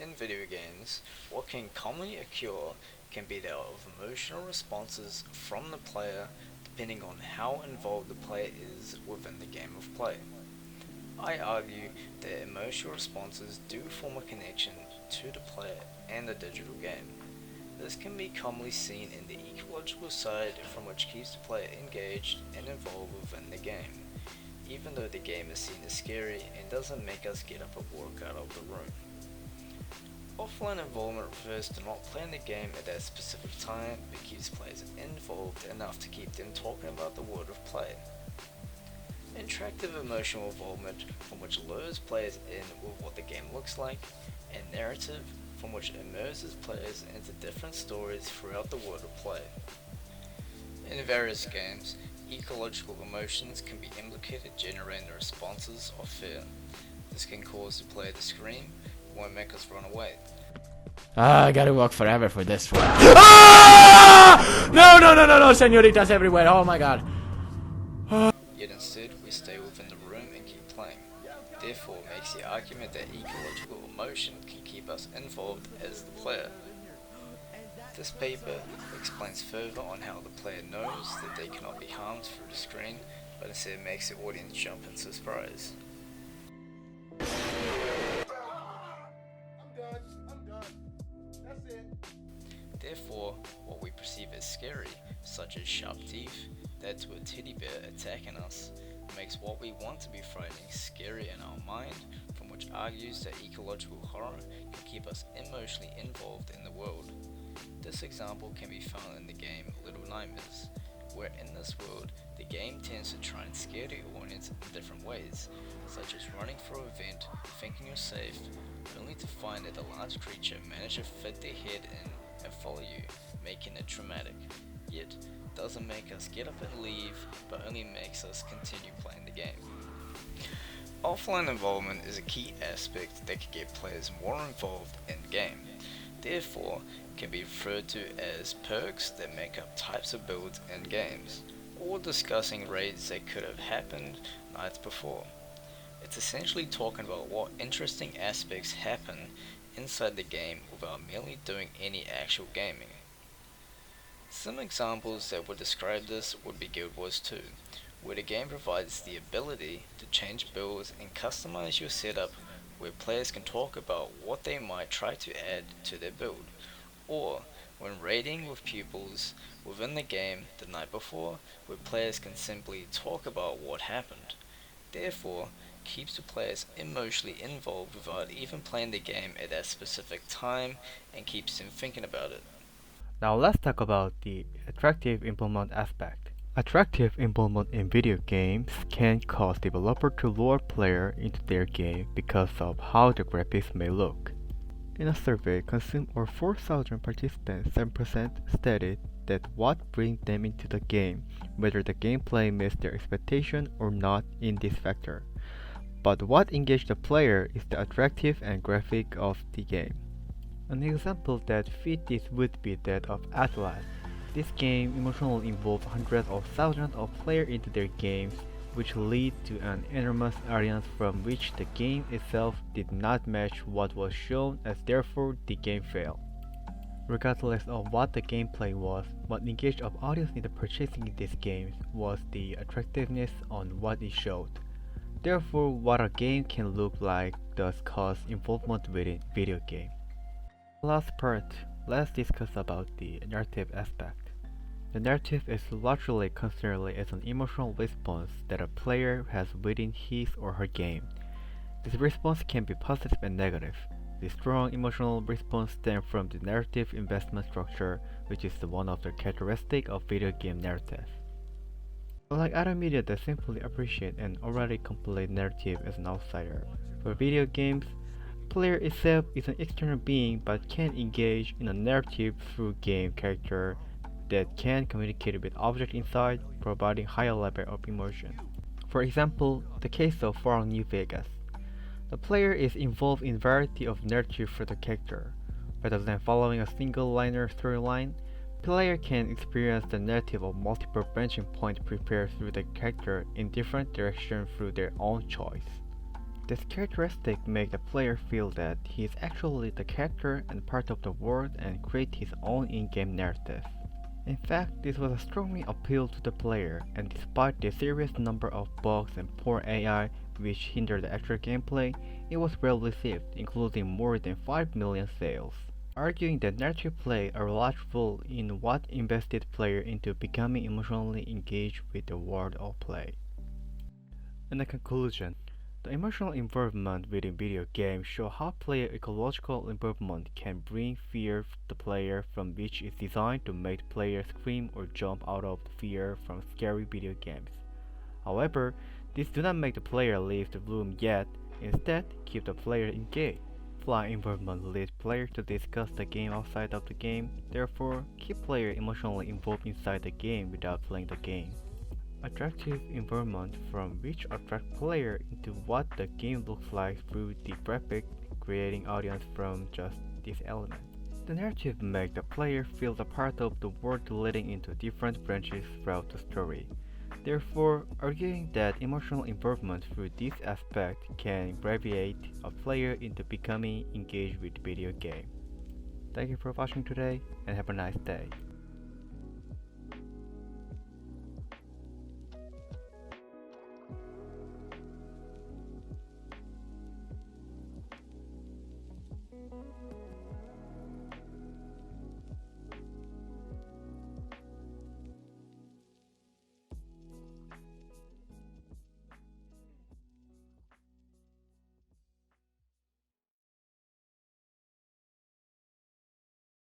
In video games, what can commonly occur can be that of emotional responses from the player depending on how involved the player is within the game of play. I argue that emotional responses do form a connection to the player and the digital game. This can be commonly seen in the ecological side from which keeps the player engaged and involved within the game, even though the game is seen as scary and doesn't make us get up and walk out of the room. Offline involvement refers to not playing the game at that specific time but keeps players involved enough to keep them talking about the world of play. Interactive emotional involvement from which lures players in with what the game looks like, and narrative from which immerses players into different stories throughout the world of play. In various games, ecological emotions can be implicated generating the responses of fear. This can cause the player to scream, it won't make us run away. I gotta walk forever for this one. Ah! No, no, no, no, no, senoritas everywhere. Oh my god. Yet instead, we stay within the room and keep playing. Therefore, it makes the argument that ecological emotion can keep us involved as the player. This paper explains further on how the player knows that they cannot be harmed through the screen, but instead makes the audience jump in surprise. Therefore, what we perceive as scary, such as sharp teeth, that to a teddy bear attacking us, makes what we want to be frightening scary in our mind, from which argues that ecological horror can keep us emotionally involved in the world. This example can be found in the game Little Nightmares, where in this world, the game tends to try and scare the audience in different ways, such as running for an event, thinking you're safe, only to find that a large creature managed to fit their head in and follow you, making it traumatic. Yet, doesn't make us get up and leave, but only makes us continue playing the game. Offline involvement is a key aspect that can get players more involved in the game. Therefore, can be referred to as perks that make up types of builds in games, or discussing raids that could have happened nights before. It's essentially talking about what interesting aspects happen inside the game without merely doing any actual gaming. Some examples that would describe this would be Guild Wars 2, where the game provides the ability to change builds and customize your setup, where players can talk about what they might try to add to their build, or when raiding with pupils within the game the night before, where players can simply talk about what happened. Therefore, keeps the players emotionally involved without even playing the game at that specific time and keeps them thinking about it. Now let's talk about the attractive involvement aspect. Attractive involvement in video games can cause developers to lure players into their game because of how the graphics may look. In a survey consumed over 4,000 participants, 7% stated that what brings them into the game, whether the gameplay meets their expectation or not in this factor. But what engages the player is the attractive and graphic of the game. An example that fit this would be that of Atlas. This game emotionally involved hundreds of thousands of players into their games, which lead to an enormous audience from which the game itself did not match what was shown, as therefore the game failed. Regardless of what the gameplay was, what engaged of audience into purchasing these games was the attractiveness on what it showed. Therefore, what a game can look like does cause involvement within video game. Last part, let's discuss about the narrative aspect. The narrative is largely considered as an emotional response that a player has within his or her game. This response can be positive and negative. The strong emotional response stems from the narrative investment structure, which is one of the characteristics of video game narrative. Unlike other media that simply appreciate an already complete narrative as an outsider, for video games, player itself is an external being but can engage in a narrative through game character that can communicate with object inside, providing higher level of immersion. For example, the case of Fallout New Vegas. The player is involved in variety of narrative for the character. Rather than following a single liner storyline, player can experience the narrative of multiple branching points prepared through the character in different directions through their own choice. This characteristic makes the player feel that he is actually the character and part of the world and create his own in-game narrative. In fact, this was a strongly appeal to the player, and despite the serious number of bugs and poor AI which hindered the actual gameplay, it was well received, including more than 5 million sales, arguing that narrative play a large role in what invested player into becoming emotionally engaged with the world of play. In the conclusion, the emotional involvement within video games show how player ecological involvement can bring fear to the player, from which is designed to make players scream or jump out of fear from scary video games. However, these do not make the player leave the room yet, instead keep the player engaged. Fly involvement leads players to discuss the game outside of the game, therefore keep player emotionally involved inside the game without playing the game. Attractive involvement from which attract player into what the game looks like through the graphic, creating audience from just this element. The narrative makes the player feel a part of the world leading into different branches throughout the story. Therefore, arguing that emotional involvement through this aspect can gravitate a player into becoming engaged with video game. Thank you for watching today and have a nice day.